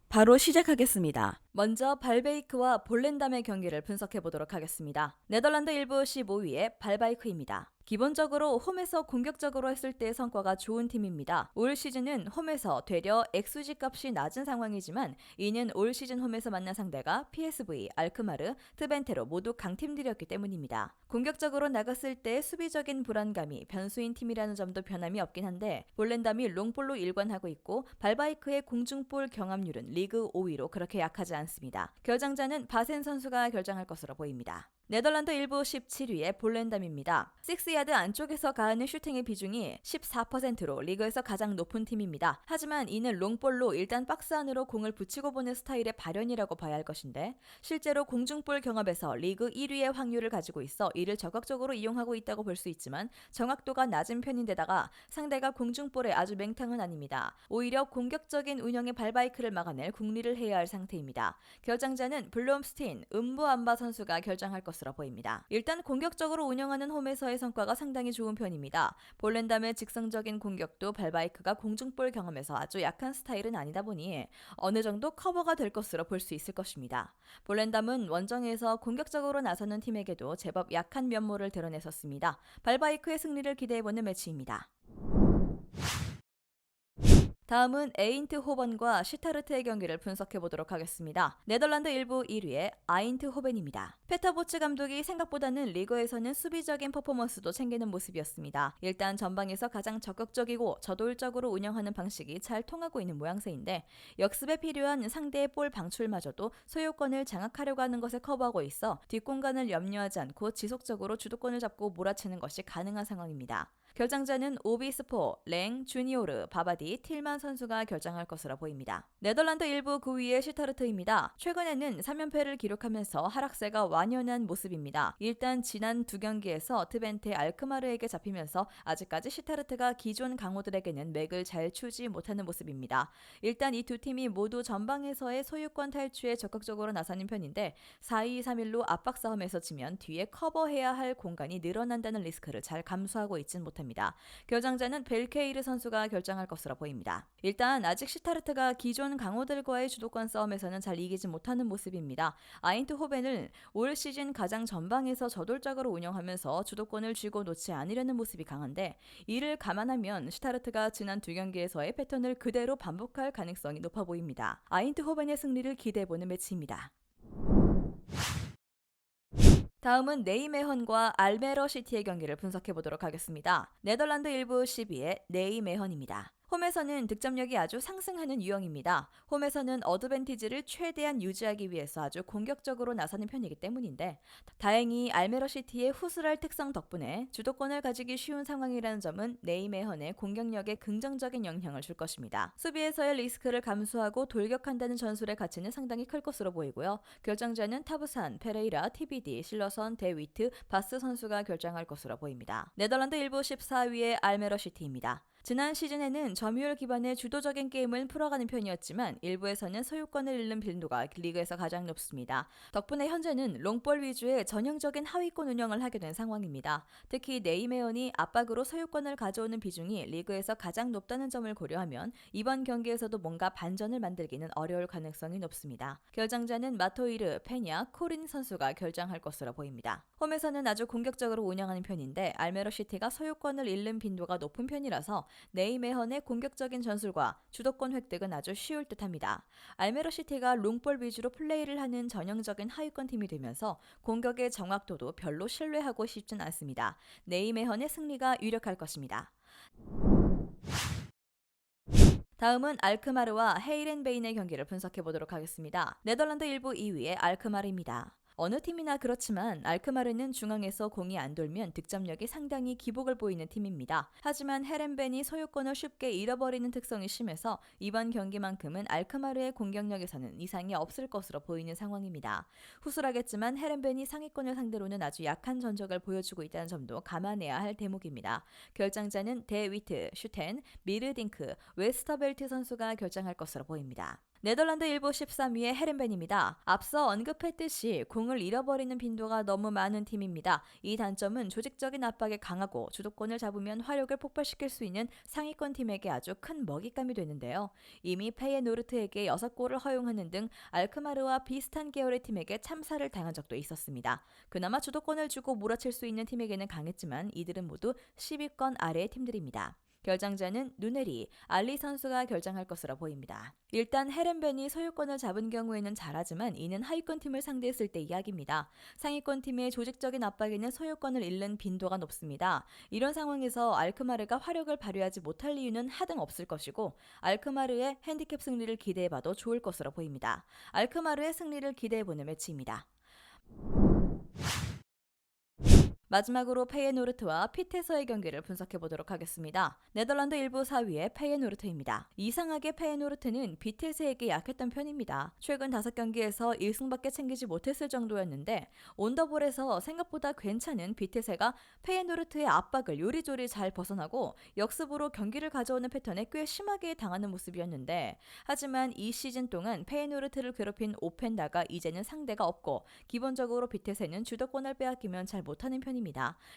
바로 시작하겠습니다. 먼저 발베이크와 볼렌담의 경기를 분석해 보도록 하겠습니다. 네덜란드 1부 15위의 발바이크입니다. 기본적으로 홈에서 공격적으로 했을 때의 성과가 좋은 팀입니다. 올 시즌은 홈에서 되려 XG 값이 낮은 상황이지만 이는 올 시즌 홈에서 만난 상대가 PSV, 알크마르, 트벤테로 모두 강팀들이었기 때문입니다. 공격적으로 나갔을 때 수비적인 불안감이 변수인 팀이라는 점도 변함이 없긴 한데 볼렌담이 롱볼로 일관하고 있고 발바이크의 공중볼 경합률은 리그 5위로 그렇게 약하지 않습니다. 결장자는 바센 선수가 결정할 것으로 보입니다. 네덜란드 1부 17위의 볼렌담입니다. 6야드 안쪽에서 가하는 슈팅의 비중이 14%로 리그에서 가장 높은 팀입니다. 하지만 이는 롱볼로 일단 박스 안으로 공을 붙이고 보는 스타일의 발현이라고 봐야 할 것인데 실제로 공중볼 경합에서 리그 1위의 확률을 가지고 있어 이를 적극적으로 이용하고 있다고 볼 수 있지만 정확도가 낮은 편인데다가 상대가 공중볼에 아주 맹탕은 아닙니다. 오히려 공격적인 운영의 발바이크를 막아낼 궁리를 해야 할 상태입니다. 결장자는 블롬스틴, 음부암바 선수가 결정할 것으로 보입니다. 일단 공격적으로 운영하는 홈에서의 성과가 상당히 좋은 편입니다. 볼렌담의 직선적인 공격도 발바이크가 공중볼 경험에서 아주 약한 스타일은 아니다 보니 어느 정도 커버가 될 것으로 볼 수 있을 것입니다. 볼렌담은 원정에서 공격적으로 나서는 팀에게도 제법 약한 면모를 드러냈었습니다. 발바이크의 승리를 기대해보는 매치입니다. 다음은 에인트호벤과 시타르트의 경기를 분석해보도록 하겠습니다. 네덜란드 1부 1위의 아인트호벤입니다. 페터 보츠 감독이 생각보다는 리그에서는 수비적인 퍼포먼스도 챙기는 모습이었습니다. 일단 전방에서 가장 적극적이고 저돌적으로 운영하는 방식이 잘 통하고 있는 모양새인데 역습에 필요한 상대의 볼 방출마저도 소유권을 장악하려고 하는 것에 커버하고 있어 뒷공간을 염려하지 않고 지속적으로 주도권을 잡고 몰아치는 것이 가능한 상황입니다. 결장자는 오비스포, 랭, 주니오르, 바바디, 틸만 선수가 결정할 것으로 보입니다. 네덜란드 1부 9위의 시타르트입니다. 최근에는 3연패를 기록하면서 하락세가 완연한 모습입니다. 일단 지난 두 경기에서 트벤테 알크마르에게 잡히면서 아직까지 시타르트가 기존 강호들에게는 맥을 잘 추지 못하는 모습입니다. 일단 이 두 팀이 모두 전방에서의 소유권 탈취에 적극적으로 나서는 편인데 4-2-3-1로 압박 싸움에서 지면 뒤에 커버해야 할 공간이 늘어난다는 리스크를 잘 감수하고 있진 못합니다. 결정자는 벨케이르 선수가 결정할 것으로 보입니다. 일단 아직 시타르트가 기존 강호들과의 주도권 싸움에서는 잘 이기지 못하는 모습입니다. 아인트호벤을 올 시즌 가장 전방에서 저돌적으로 운영하면서 주도권을 쥐고 놓지 않으려는 모습이 강한데 이를 감안하면 시타르트가 지난 두 경기에서의 패턴을 그대로 반복할 가능성이 높아 보입니다. 아인트호벤의 승리를 기대해보는 매치입니다. 다음은 네이메헌과 알메러 시티의 경기를 분석해보도록 하겠습니다. 네덜란드 1부 12위의 네이메헌입니다. 홈에서는 득점력이 아주 상승하는 유형입니다. 홈에서는 어드밴티지를 최대한 유지하기 위해서 아주 공격적으로 나서는 편이기 때문인데 다행히 알메러시티의 후술할 특성 덕분에 주도권을 가지기 쉬운 상황이라는 점은 네이메헌의 공격력에 긍정적인 영향을 줄 것입니다. 수비에서의 리스크를 감수하고 돌격한다는 전술의 가치는 상당히 클 것으로 보이고요. 결정자는 타부산, 페레이라, TBD, 실러선, 데위트, 바스 선수가 결정할 것으로 보입니다. 네덜란드 1부 14위의 알메러시티입니다. 지난 시즌에는 점유율 기반의 주도적인 게임을 풀어가는 편이었지만 일부에서는 소유권을 잃는 빈도가 리그에서 가장 높습니다. 덕분에 현재는 롱볼 위주의 전형적인 하위권 운영을 하게 된 상황입니다. 특히 네이메헌이 압박으로 소유권을 가져오는 비중이 리그에서 가장 높다는 점을 고려하면 이번 경기에서도 뭔가 반전을 만들기는 어려울 가능성이 높습니다. 결정자는 마토이르, 페냐, 코린 선수가 결정할 것으로 보입니다. 홈에서는 아주 공격적으로 운영하는 편인데 알메러시티가 소유권을 잃는 빈도가 높은 편이라서 네이메헌의 공격적인 전술과 주도권 획득은 아주 쉬울 듯합니다. 알메러시티가 롱볼 위주로 플레이를 하는 전형적인 하위권 팀이 되면서 공격의 정확도도 별로 신뢰하고 싶진 않습니다. 네이메헌의 승리가 유력할 것입니다. 다음은 알크마르와 헤이렌베인의 경기를 분석해보도록 하겠습니다. 네덜란드 1부 2위의 알크마르입니다. 어느 팀이나 그렇지만 알크마르는 중앙에서 공이 안 돌면 득점력이 상당히 기복을 보이는 팀입니다. 하지만 헤렌벤이 소유권을 쉽게 잃어버리는 특성이 심해서 이번 경기만큼은 알크마르의 공격력에서는 이상이 없을 것으로 보이는 상황입니다. 후술하겠지만 헤렌벤이 상위권을 상대로는 아주 약한 전적을 보여주고 있다는 점도 감안해야 할 대목입니다. 결정자는 데위트, 슈텐, 미르딩크, 웨스터벨트 선수가 결정할 것으로 보입니다. 네덜란드 일부 13위의 헤렌벤입니다. 앞서 언급했듯이 공을 잃어버리는 빈도가 너무 많은 팀입니다. 이 단점은 조직적인 압박에 강하고 주도권을 잡으면 화력을 폭발시킬 수 있는 상위권 팀에게 아주 큰 먹잇감이 되는데요. 이미 페예노르트에게 6골을 허용하는 등 알크마르와 비슷한 계열의 팀에게 참사를 당한 적도 있었습니다. 그나마 주도권을 주고 몰아칠 수 있는 팀에게는 강했지만 이들은 모두 10위권 아래의 팀들입니다. 결장자는 누네리, 알리 선수가 결장할 것으로 보입니다. 일단 헤렌벤이 소유권을 잡은 경우에는 잘하지만 이는 하위권 팀을 상대했을 때 이야기입니다. 상위권 팀의 조직적인 압박에는 소유권을 잃는 빈도가 높습니다. 이런 상황에서 알크마르가 화력을 발휘하지 못할 이유는 하등 없을 것이고 알크마르의 핸디캡 승리를 기대해봐도 좋을 것으로 보입니다. 알크마르의 승리를 기대해보는 매치입니다. 마지막으로 페예노르트와 피테서의 경기를 분석해보도록 하겠습니다. 네덜란드 일부 4위의 페예노르트입니다. 이상하게 페예노르트는 비테세에게 약했던 편입니다. 최근 5경기에서 1승밖에 챙기지 못했을 정도였는데 온더볼에서 생각보다 괜찮은 비테세가 페예노르트의 압박을 요리조리 잘 벗어나고 역습으로 경기를 가져오는 패턴에 꽤 심하게 당하는 모습이었는데 하지만 이 시즌 동안 페예노르트를 괴롭힌 오펜다가 이제는 상대가 없고 기본적으로 비테세는 주도권을 빼앗기면 잘 못하는 편입니다.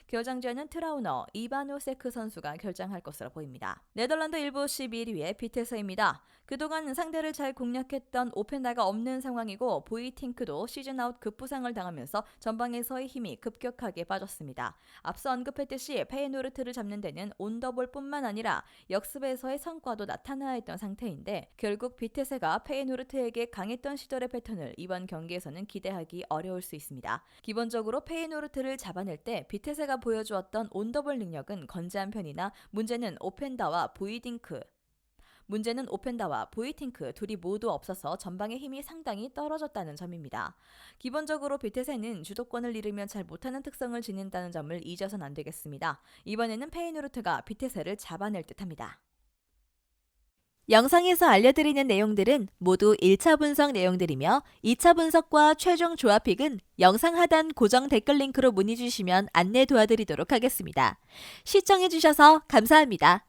결장자는 트라우너, 이바노세크 선수가 결장할 것으로 보입니다. 네덜란드 일부 11위의 비테세입니다. 그동안 상대를 잘 공략했던 오펜다가 없는 상황이고 보이팅크도 시즌아웃 급부상을 당하면서 전방에서의 힘이 급격하게 빠졌습니다. 앞서 언급했듯이 페예노르트를 잡는 데는 온더볼뿐만 아니라 역습에서의 성과도 나타나야 했던 상태인데 결국 비테세가 페예노르트에게 강했던 시절의 패턴을 이번 경기에서는 기대하기 어려울 수 있습니다. 기본적으로 페예노르트를 잡아낼 때 비테세가 보여주었던 온더볼 능력은 건재한 편이나 문제는 오펜다와 보이팅크 둘이 모두 없어서 전방의 힘이 상당히 떨어졌다는 점입니다. 기본적으로 비테세는 주도권을 잃으면 잘 못하는 특성을 지닌다는 점을 잊어서는 안 되겠습니다. 이번에는 페예노르트가 비테세를 잡아낼 듯합니다. 영상에서 알려드리는 내용들은 모두 1차 분석 내용들이며 2차 분석과 최종 조합픽은 영상 하단 고정 댓글 링크로 문의 주시면 안내 도와드리도록 하겠습니다. 시청해주셔서 감사합니다.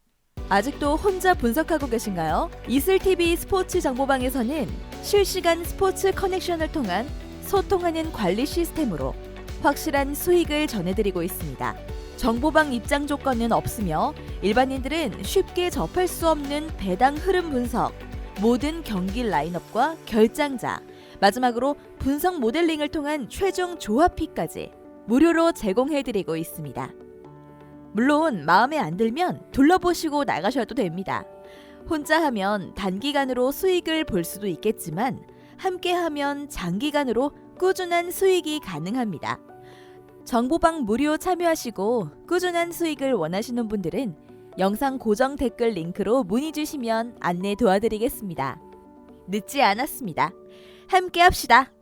아직도 혼자 분석하고 계신가요? 이슬TV 스포츠 정보방에서는 실시간 스포츠 커넥션을 통한 소통하는 관리 시스템으로 확실한 수익을 전해드리고 있습니다. 정보방 입장 조건은 없으며 일반인들은 쉽게 접할 수 없는 배당 흐름 분석, 모든 경기 라인업과 결장자, 마지막으로 분석 모델링을 통한 최종 조합픽까지 무료로 제공해드리고 있습니다. 물론 마음에 안 들면 둘러보시고 나가셔도 됩니다. 혼자 하면 단기간으로 수익을 볼 수도 있겠지만 함께하면 장기간으로 꾸준한 수익이 가능합니다. 정보방 무료 참여하시고 꾸준한 수익을 원하시는 분들은 영상 고정 댓글 링크로 문의 주시면 안내 도와드리겠습니다. 늦지 않았습니다. 함께 합시다.